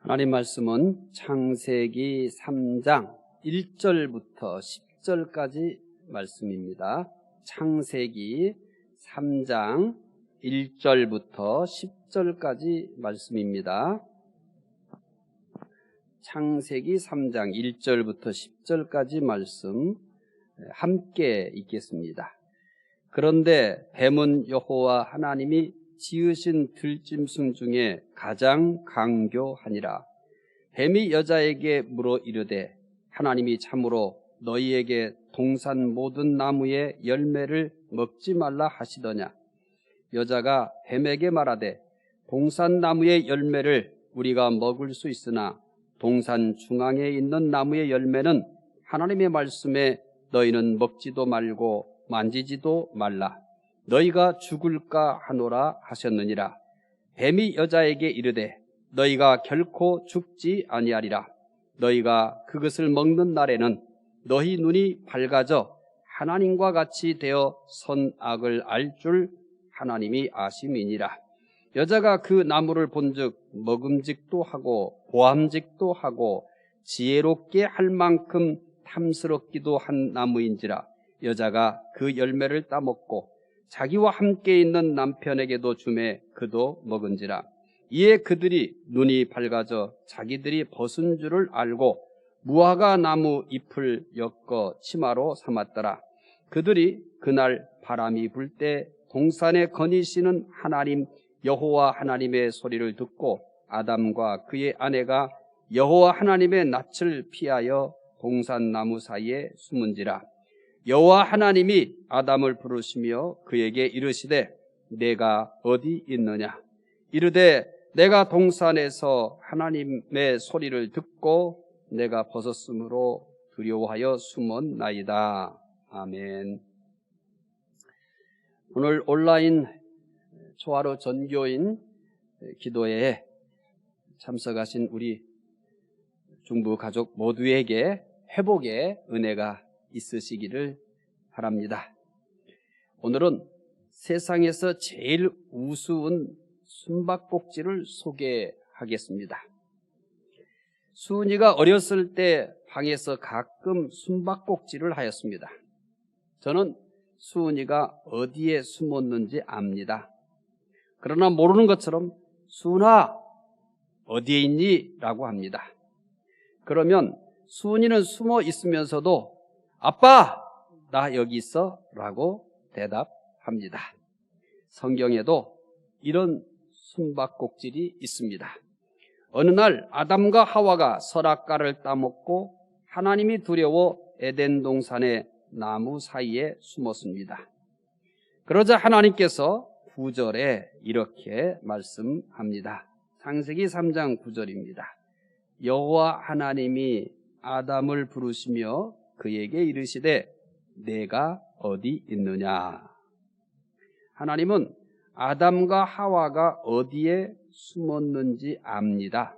하나님 말씀은 창세기 3장 1절부터 10절까지 말씀입니다. 창세기 3장 1절부터 10절까지 말씀입니다. 창세기 3장 1절부터 10절까지 말씀 함께 읽겠습니다. 그런데 뱀은 여호와 하나님이 지으신 들짐승 중에 가장 강교하니라. 뱀이 여자에게 물어 이르되 하나님이 참으로 너희에게 동산 모든 나무의 열매를 먹지 말라 하시더냐. 여자가 뱀에게 말하되 동산 나무의 열매를 우리가 먹을 수 있으나 동산 중앙에 있는 나무의 열매는 하나님의 말씀에 너희는 먹지도 말고 만지지도 말라. 너희가 죽을까 하노라 하셨느니라. 뱀이 여자에게 이르되 너희가 결코 죽지 아니하리라. 너희가 그것을 먹는 날에는 너희 눈이 밝아져 하나님과 같이 되어 선악을 알 줄 하나님이 아심이니라. 여자가 그 나무를 본즉 먹음직도 하고 보암직도 하고 지혜롭게 할 만큼 탐스럽기도 한 나무인지라. 여자가 그 열매를 따먹고 자기와 함께 있는 남편에게도 주매 그도 먹은지라. 이에 그들이 눈이 밝아져 자기들이 벗은 줄을 알고 무화과 나무 잎을 엮어 치마로 삼았더라. 그들이 그날 바람이 불 때 동산에 거니시는 하나님 여호와 하나님의 소리를 듣고 아담과 그의 아내가 여호와 하나님의 낯을 피하여 동산 나무 사이에 숨은지라. 여호와 하나님이 아담을 부르시며 그에게 이르시되 내가 어디 있느냐. 이르되 내가 동산에서 하나님의 소리를 듣고 내가 벗었으므로 두려워하여 숨었나이다. 아멘. 오늘 온라인 초하루 전교인 기도회에 참석하신 우리 중부 가족 모두에게 회복의 은혜가 있으시기를 바랍니다. 오늘은 세상에서 제일 우스운 숨바꼭질을 소개하겠습니다. 수은이가 어렸을 때 방에서 가끔 숨바꼭질을 하였습니다. 저는 수은이가 어디에 숨었는지 압니다. 그러나 모르는 것처럼 수은아 어디에 있니? 라고 합니다. 그러면 수은이는 숨어 있으면서도 아빠 나 여기 있어 라고 대답합니다. 성경에도 이런 숨바꼭질이 있습니다. 어느 날 아담과 하와가 선악과를 따먹고 하나님이 두려워 에덴 동산의 나무 사이에 숨었습니다. 그러자 하나님께서 9절에 이렇게 말씀합니다. 창세기 3장 9절입니다. 여호와 하나님이 아담을 부르시며 그에게 이르시되 내가 어디 있느냐. 하나님은 아담과 하와가 어디에 숨었는지 압니다.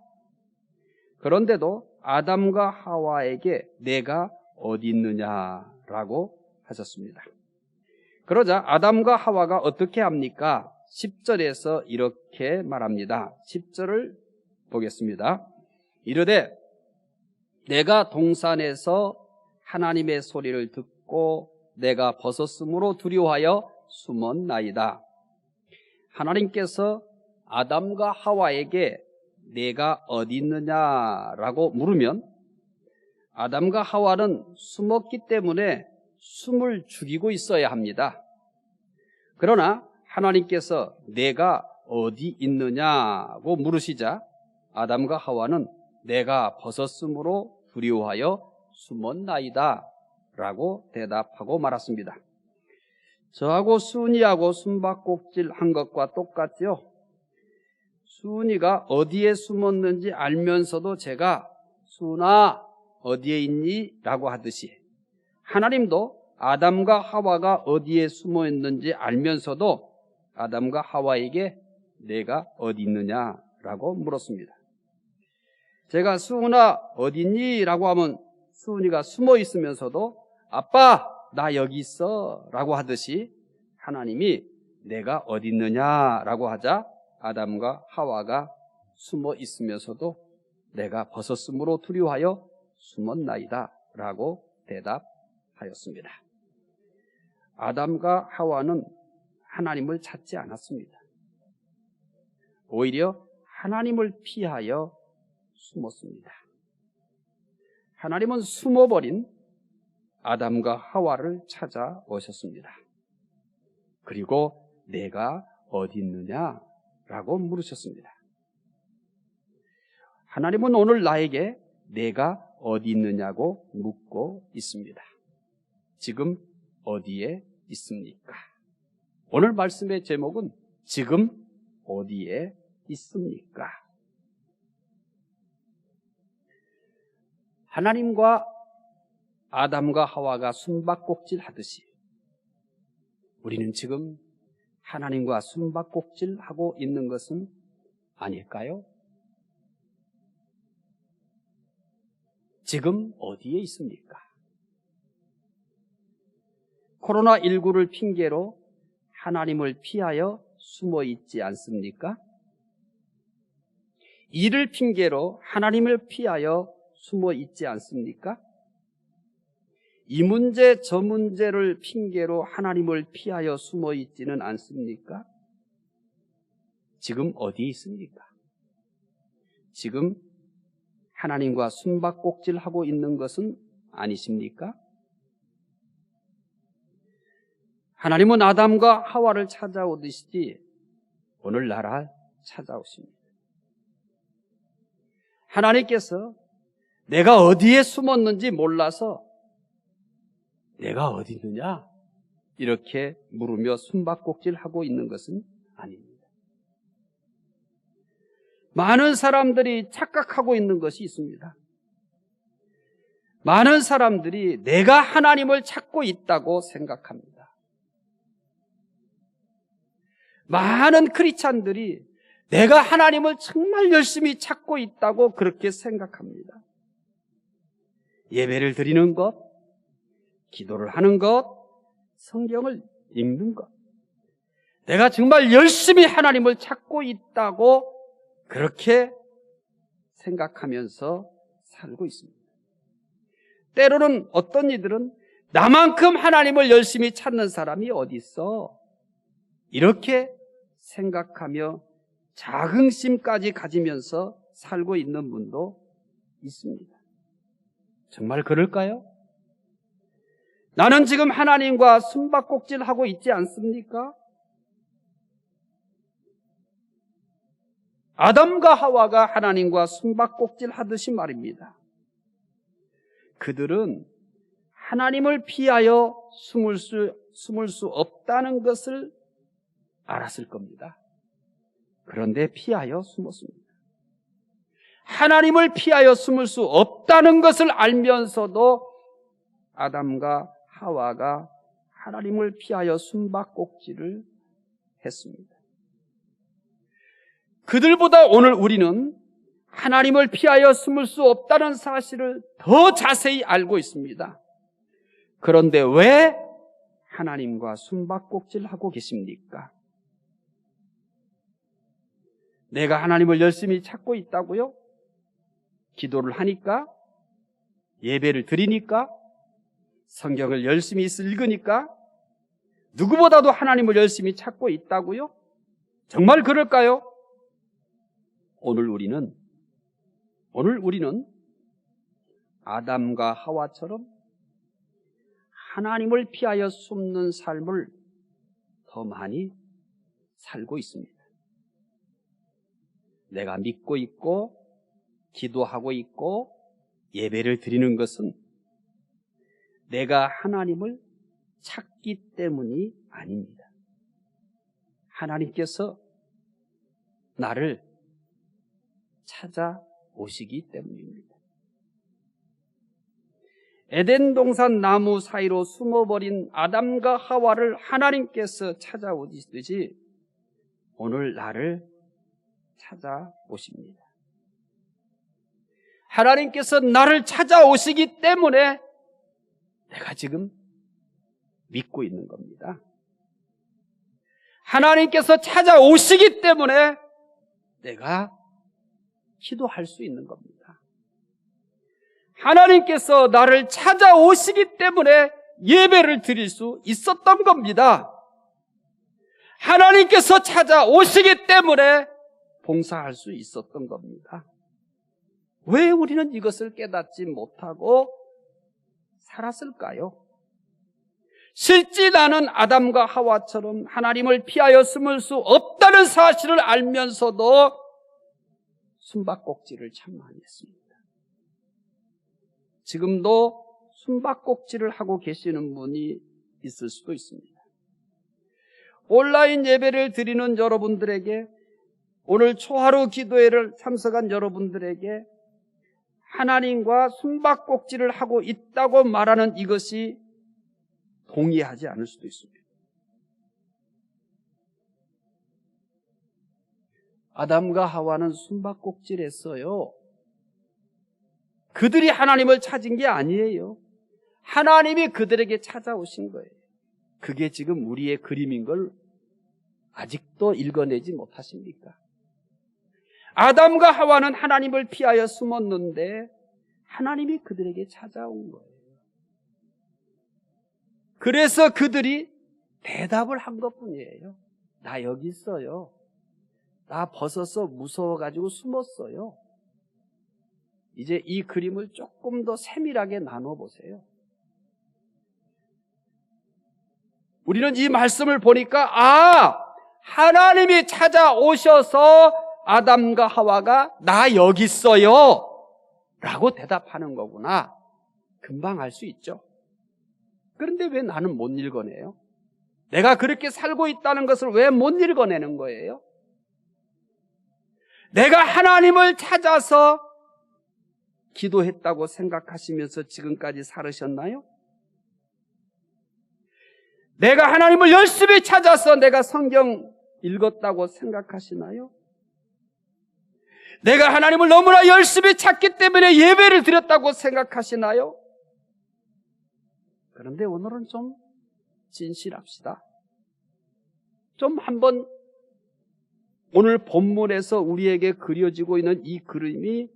그런데도 아담과 하와에게 내가 어디 있느냐라고 하셨습니다. 그러자 아담과 하와가 어떻게 합니까? 10절에서 이렇게 말합니다. 10절을 보겠습니다. 이르되 내가 동산에서 하나님의 소리를 듣고 내가 벗었으므로 두려워하여 숨었나이다. 하나님께서 아담과 하와에게 내가 어디 있느냐라고 물으면 아담과 하와는 숨었기 때문에 숨을 죽이고 있어야 합니다. 그러나 하나님께서 내가 어디 있느냐고 물으시자 아담과 하와는 내가 벗었으므로 두려워하여 숨었나이다 라고 대답하고 말았습니다. 저하고 수은이하고 숨바꼭질 한 것과 똑같죠. 수은이가 어디에 숨었는지 알면서도 제가 수은아 어디에 있니? 라고 하듯이 하나님도 아담과 하와가 어디에 숨어 있는지 알면서도 아담과 하와에게 내가 어디 있느냐 라고 물었습니다. 제가 수은아 어디 있니? 라고 하면 수은이가 숨어 있으면서도 아빠 나 여기 있어 라고 하듯이 하나님이 내가 어디 있느냐 라고 하자 아담과 하와가 숨어 있으면서도 내가 벗었으므로 두려워하여 숨었나이다 라고 대답하였습니다. 아담과 하와는 하나님을 찾지 않았습니다. 오히려 하나님을 피하여 숨었습니다. 하나님은 숨어버린 아담과 하와를 찾아오셨습니다. 그리고 내가 어디 있느냐라고 물으셨습니다. 하나님은 오늘 나에게 내가 어디 있느냐고 묻고 있습니다. 지금 어디에 있습니까? 오늘 말씀의 제목은 지금 어디에 있습니까? 하나님과 아담과 하와가 숨바꼭질 하듯이 우리는 지금 하나님과 숨바꼭질 하고 있는 것은 아닐까요? 지금 어디에 있습니까? 코로나19를 핑계로 하나님을 피하여 숨어 있지 않습니까? 일을 핑계로 하나님을 피하여 숨어 있지 않습니까? 이 문제 저 문제를 핑계로 하나님을 피하여 숨어 있지는 않습니까? 지금 어디에 있습니까? 지금 하나님과 숨바꼭질하고 있는 것은 아니십니까? 하나님은 아담과 하와를 찾아오듯이 오늘 나를 찾아오십니다. 하나님께서 내가 어디에 숨었는지 몰라서 내가 어디 있느냐? 이렇게 물으며 숨바꼭질하고 있는 것은 아닙니다. 많은 사람들이 착각하고 있는 것이 있습니다. 많은 사람들이 내가 하나님을 찾고 있다고 생각합니다. 많은 크리스찬들이 내가 하나님을 정말 열심히 찾고 있다고 그렇게 생각합니다. 예배를 드리는 것, 기도를 하는 것, 성경을 읽는 것, 내가 정말 열심히 하나님을 찾고 있다고 그렇게 생각하면서 살고 있습니다. 때로는 어떤 이들은 나만큼 하나님을 열심히 찾는 사람이 어디 있어? 이렇게 생각하며 자긍심까지 가지면서 살고 있는 분도 있습니다. 정말 그럴까요? 나는 지금 하나님과 숨바꼭질하고 있지 않습니까? 아담과 하와가 하나님과 숨바꼭질 하듯이 말입니다. 그들은 하나님을 피하여 숨을 수 없다는 것을 알았을 겁니다. 그런데 피하여 숨었습니다. 하나님을 피하여 숨을 수 없다는 것을 알면서도 아담과 하와가 하나님을 피하여 숨바꼭질을 했습니다. 그들보다 오늘 우리는 하나님을 피하여 숨을 수 없다는 사실을 더 자세히 알고 있습니다. 그런데 왜 하나님과 숨바꼭질하고 계십니까? 내가 하나님을 열심히 찾고 있다고요? 기도를 하니까? 예배를 드리니까? 성경을 열심히 읽으니까? 누구보다도 하나님을 열심히 찾고 있다고요? 정말 그럴까요? 오늘 우리는 아담과 하와처럼 하나님을 피하여 숨는 삶을 더 많이 살고 있습니다. 내가 믿고 있고 기도하고 있고 예배를 드리는 것은 내가 하나님을 찾기 때문이 아닙니다. 하나님께서 나를 찾아오시기 때문입니다. 에덴 동산 나무 사이로 숨어버린 아담과 하와를 하나님께서 찾아오시듯이 오늘 나를 찾아오십니다. 하나님께서 나를 찾아오시기 때문에 내가 지금 믿고 있는 겁니다. 하나님께서 찾아오시기 때문에 내가 기도할 수 있는 겁니다. 하나님께서 나를 찾아오시기 때문에 예배를 드릴 수 있었던 겁니다. 하나님께서 찾아오시기 때문에 봉사할 수 있었던 겁니다. 왜 우리는 이것을 깨닫지 못하고 살았을까요? 실제 나는 아담과 하와처럼 하나님을 피하여 숨을 수 없다는 사실을 알면서도 숨바꼭질을 참 많이 했습니다. 지금도 숨바꼭질을 하고 계시는 분이 있을 수도 있습니다. 온라인 예배를 드리는 여러분들에게, 오늘 초하루 기도회를 참석한 여러분들에게 하나님과 숨바꼭질을 하고 있다고 말하는 이것이 동의하지 않을 수도 있습니다. 아담과 하와는 숨바꼭질했어요. 그들이 하나님을 찾은 게 아니에요. 하나님이 그들에게 찾아오신 거예요. 그게 지금 우리의 그림인 걸 아직도 읽어내지 못하십니까? 아담과 하와는 하나님을 피하여 숨었는데 하나님이 그들에게 찾아온 거예요. 그래서 그들이 대답을 한 것뿐이에요. 나 여기 있어요. 나 벗어서 무서워가지고 숨었어요. 이제 이 그림을 조금 더 세밀하게 나눠보세요. 우리는 이 말씀을 보니까 하나님이 찾아오셔서 아담과 하와가 나 여기 있어요 라고 대답하는 거구나. 금방 알 수 있죠. 그런데 왜 나는 못 읽어내요? 내가 그렇게 살고 있다는 것을 왜 못 읽어내는 거예요? 내가 하나님을 찾아서 기도했다고 생각하시면서 지금까지 살으셨나요? 내가 하나님을 열심히 찾아서 내가 성경 읽었다고 생각하시나요? 내가 하나님을 너무나 열심히 찾기 때문에 예배를 드렸다고 생각하시나요? 그런데 오늘은 좀 진실합시다. 좀 한번 오늘 본문에서 우리에게 그려지고 있는 이 그림이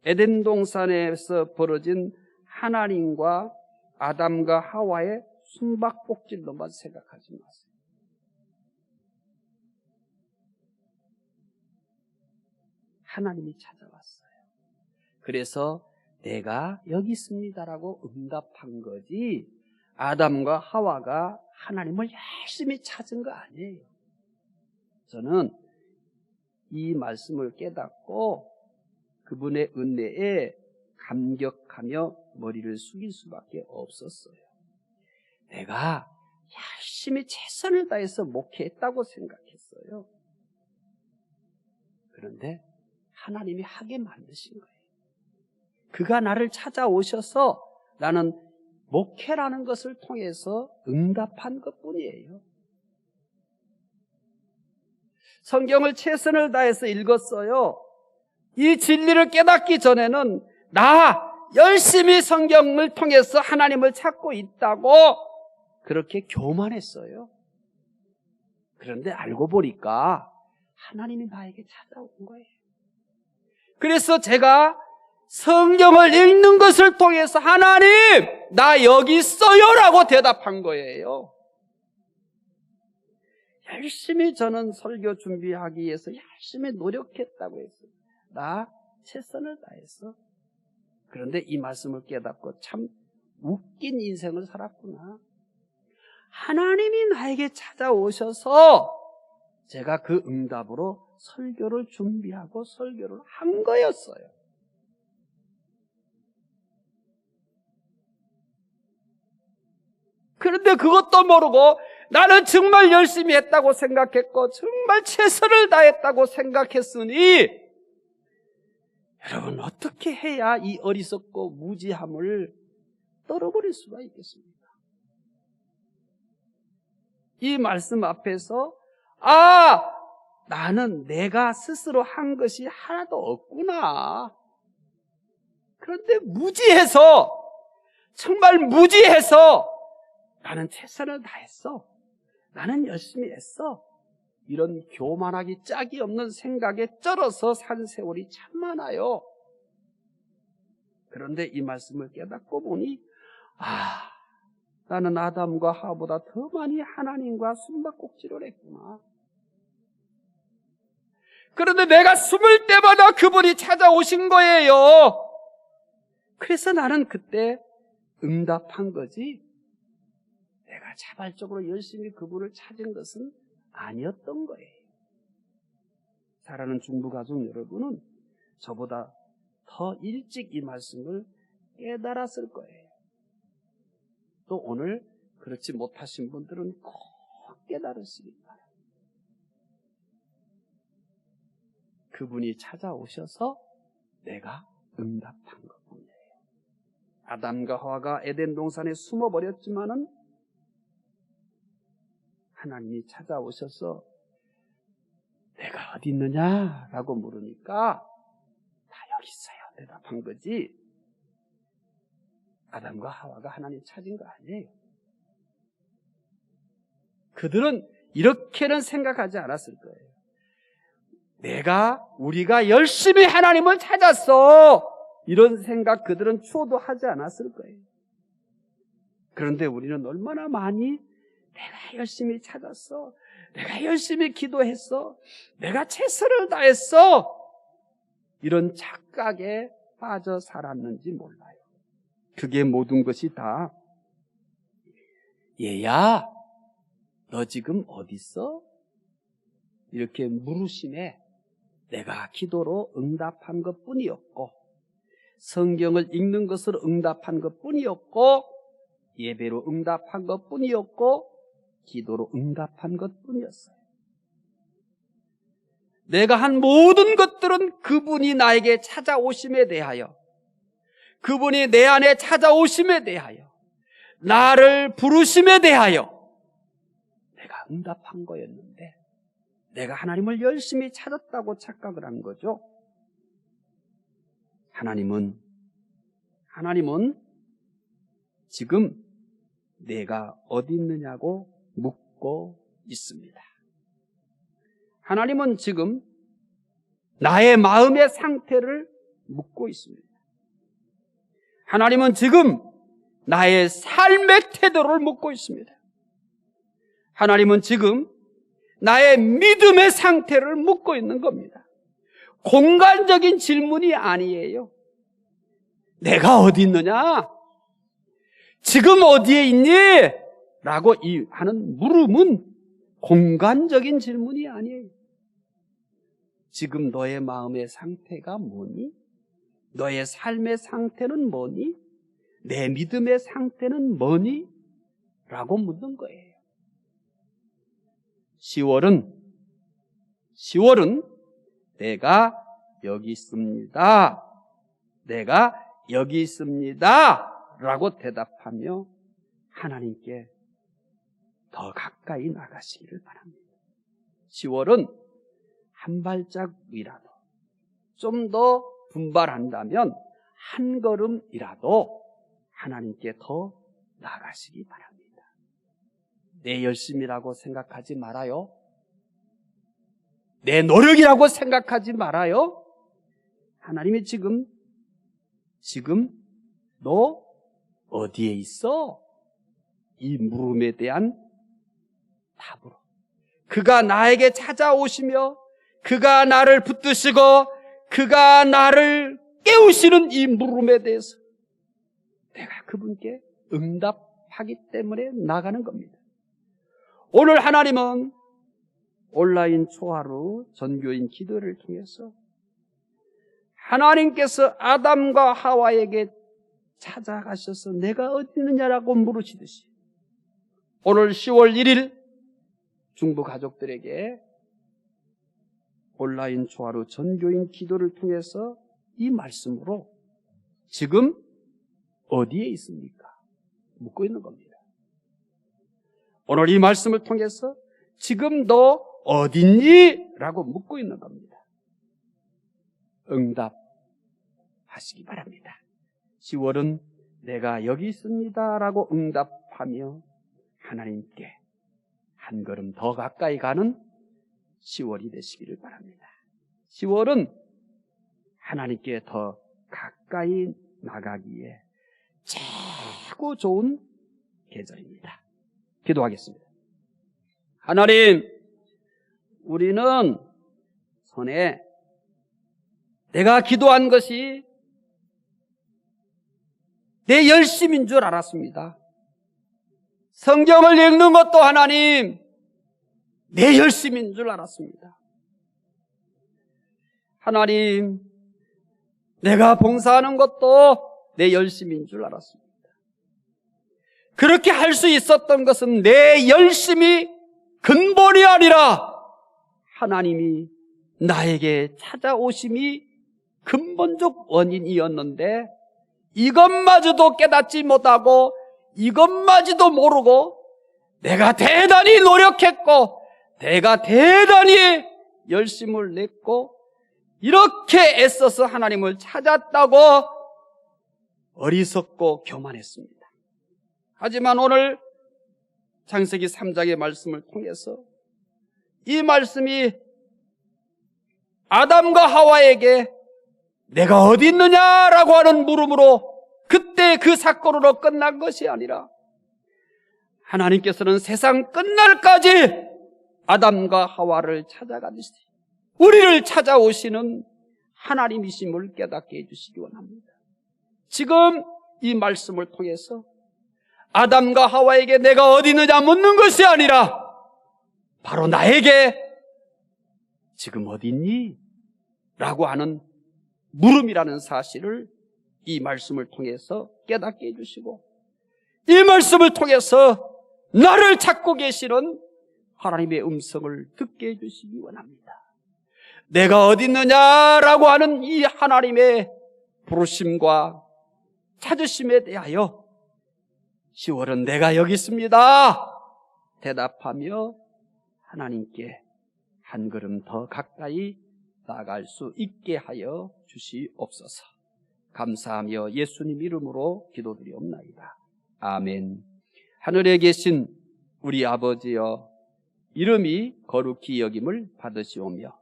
에덴 동산에서 벌어진 하나님과 아담과 하와의 숨바꼭질로만 생각하지 마세요. 하나님이 찾아왔어요. 그래서 내가 여기 있습니다라고 응답한 거지, 아담과 하와가 하나님을 열심히 찾은 거 아니에요. 저는 이 말씀을 깨닫고 그분의 은혜에 감격하며 머리를 숙일 수밖에 없었어요. 내가 열심히 최선을 다해서 목회했다고 생각했어요. 그런데 하나님이 하게 만드신 거예요. 그가 나를 찾아오셔서 나는 목회라는 것을 통해서 응답한 것뿐이에요. 성경을 최선을 다해서 읽었어요. 이 진리를 깨닫기 전에는 나 열심히 성경을 통해서 하나님을 찾고 있다고 그렇게 교만했어요. 그런데 알고 보니까 하나님이 나에게 찾아온 거예요. 그래서 제가 성경을 읽는 것을 통해서 하나님, 나 여기 있어요 라고 대답한 거예요. 열심히 저는 설교 준비하기 위해서 열심히 노력했다고 했어요. 나 최선을 다했어. 그런데 이 말씀을 깨닫고 참 웃긴 인생을 살았구나. 하나님이 나에게 찾아오셔서 제가 그 응답으로 설교를 준비하고 설교를 한 거였어요. 그런데 그것도 모르고 나는 정말 열심히 했다고 생각했고 정말 최선을 다했다고 생각했으니 여러분 어떻게 해야 이 어리석고 무지함을 떨어버릴 수가 있겠습니까? 이 말씀 앞에서 나는 내가 스스로 한 것이 하나도 없구나. 그런데 무지해서 정말 무지해서 나는 최선을 다했어. 나는 열심히 했어. 이런 교만하기 짝이 없는 생각에 쩔어서 산 세월이 참 많아요. 그런데 이 말씀을 깨닫고 보니 나는 아담과 하와보다 더 많이 하나님과 숨바꼭질을 했구나. 그런데 내가 숨을 때마다 그분이 찾아오신 거예요. 그래서 나는 그때 응답한 거지, 내가 자발적으로 열심히 그분을 찾은 것은 아니었던 거예요. 사랑하는 중부가족 여러분은 저보다 더 일찍 이 말씀을 깨달았을 거예요. 또 오늘 그렇지 못하신 분들은 꼭 깨달으시기 바랍니다. 그분이 찾아오셔서 내가 응답한 것뿐이에요. 아담과 하와가 에덴 동산에 숨어버렸지만은 하나님이 찾아오셔서 내가 어디 있느냐? 라고 물으니까 다 여기 있어요. 대답한 거지. 아담과 하와가 하나님 찾은 거 아니에요. 그들은 이렇게는 생각하지 않았을 거예요. 우리가 열심히 하나님을 찾았어, 이런 생각 그들은 추호도 하지 않았을 거예요. 그런데 우리는 얼마나 많이 내가 열심히 찾았어, 내가 열심히 기도했어, 내가 최선을 다했어, 이런 착각에 빠져 살았는지 몰라요. 그게 모든 것이 다 얘야 너 지금 어디 있어? 이렇게 물으심에 내가 기도로 응답한 것뿐이었고, 성경을 읽는 것으로 응답한 것뿐이었고, 예배로 응답한 것뿐이었고, 기도로 응답한 것뿐이었어요. 내가 한 모든 것들은 그분이 나에게 찾아오심에 대하여, 그분이 내 안에 찾아오심에 대하여, 나를 부르심에 대하여 내가 응답한 거였는데, 내가 하나님을 열심히 찾았다고 착각을 한 거죠. 하나님은 지금 내가 어디 있느냐고 묻고 있습니다. 하나님은 지금 나의 마음의 상태를 묻고 있습니다. 하나님은 지금 나의 삶의 태도를 묻고 있습니다. 하나님은 지금 나의 믿음의 상태를 묻고 있는 겁니다. 공간적인 질문이 아니에요. 내가 어디 있느냐? 지금 어디에 있니? 라고 하는 물음은 공간적인 질문이 아니에요. 지금 너의 마음의 상태가 뭐니? 너의 삶의 상태는 뭐니? 내 믿음의 상태는 뭐니? 라고 묻는 거예요. 10월은 내가 여기 있습니다, 내가 여기 있습니다 라고 대답하며 하나님께 더 가까이 나가시기를 바랍니다. 10월은 한 발짝이라도 좀 더 분발한다면 한 걸음이라도 하나님께 더 나가시기 바랍니다. 내 열심이라고 생각하지 말아요. 내 노력이라고 생각하지 말아요. 하나님이 지금 너 어디에 있어? 이 물음에 대한 답으로, 그가 나에게 찾아오시며 그가 나를 붙드시고 그가 나를 깨우시는 이 물음에 대해서 내가 그분께 응답하기 때문에 나가는 겁니다. 오늘 하나님은 온라인 초하루 전교인 기도를 통해서 하나님께서 아담과 하와에게 찾아가셔서 내가 어디 있느냐라고 물으시듯이 오늘 10월 1일 중부 가족들에게 온라인 초하루 전교인 기도를 통해서 이 말씀으로 지금 어디에 있습니까? 묻고 있는 겁니다. 오늘 이 말씀을 통해서 지금 너 어딨니? 라고 묻고 있는 겁니다. 응답하시기 바랍니다. 10월은 내가 여기 있습니다 라고 응답하며 하나님께 한 걸음 더 가까이 가는 10월이 되시기를 바랍니다. 10월은 하나님께 더 가까이 나가기에 최고 좋은 계절입니다. 기도하겠습니다. 하나님, 우리는 전에 내가 기도한 것이 내 열심인 줄 알았습니다. 성경을 읽는 것도 하나님, 내 열심인 줄 알았습니다. 하나님, 내가 봉사하는 것도 내 열심인 줄 알았습니다. 그렇게 할 수 있었던 것은 내 열심이 근본이 아니라 하나님이 나에게 찾아오심이 근본적 원인이었는데 이것마저도 깨닫지 못하고 이것마저도 모르고 내가 대단히 노력했고 내가 대단히 열심을 냈고 이렇게 애써서 하나님을 찾았다고 어리석고 교만했습니다. 하지만 오늘 창세기 3장의 말씀을 통해서 이 말씀이 아담과 하와에게 내가 어디 있느냐라고 하는 물음으로 그때 그 사건으로 끝난 것이 아니라 하나님께서는 세상 끝날까지 아담과 하와를 찾아가듯이 우리를 찾아오시는 하나님이심을 깨닫게 해주시기 원합니다. 지금 이 말씀을 통해서 아담과 하와에게 내가 어디 있느냐 묻는 것이 아니라 바로 나에게 지금 어디 있니? 라고 하는 물음이라는 사실을 이 말씀을 통해서 깨닫게 해주시고 이 말씀을 통해서 나를 찾고 계시는 하나님의 음성을 듣게 해주시기 원합니다. 내가 어디 있느냐라고 하는 이 하나님의 부르심과 찾으심에 대하여 10월은 내가 여기 있습니다 대답하며 하나님께 한 걸음 더 가까이 나아갈 수 있게 하여 주시옵소서. 감사하며 예수님 이름으로 기도드리옵나이다. 아멘. 하늘에 계신 우리 아버지여, 이름이 거룩히 여김을 받으시오며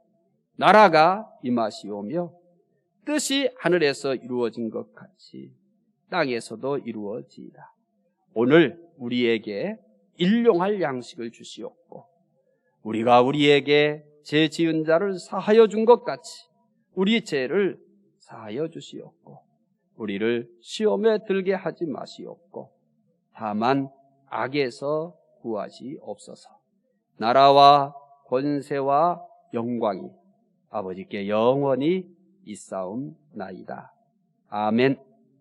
나라가 임하시오며 뜻이 하늘에서 이루어진 것 같이 땅에서도 이루어지이다. 오늘 우리에게 일용할 양식을 주시옵고 우리가 우리에게 죄 지은 자를 사하여 준 것 같이 우리 죄를 사하여 주시옵고 우리를 시험에 들게 하지 마시옵고 다만 악에서 구하시옵소서. 나라와 권세와 영광이 아버지께 영원히 있사옵나이다. 아멘.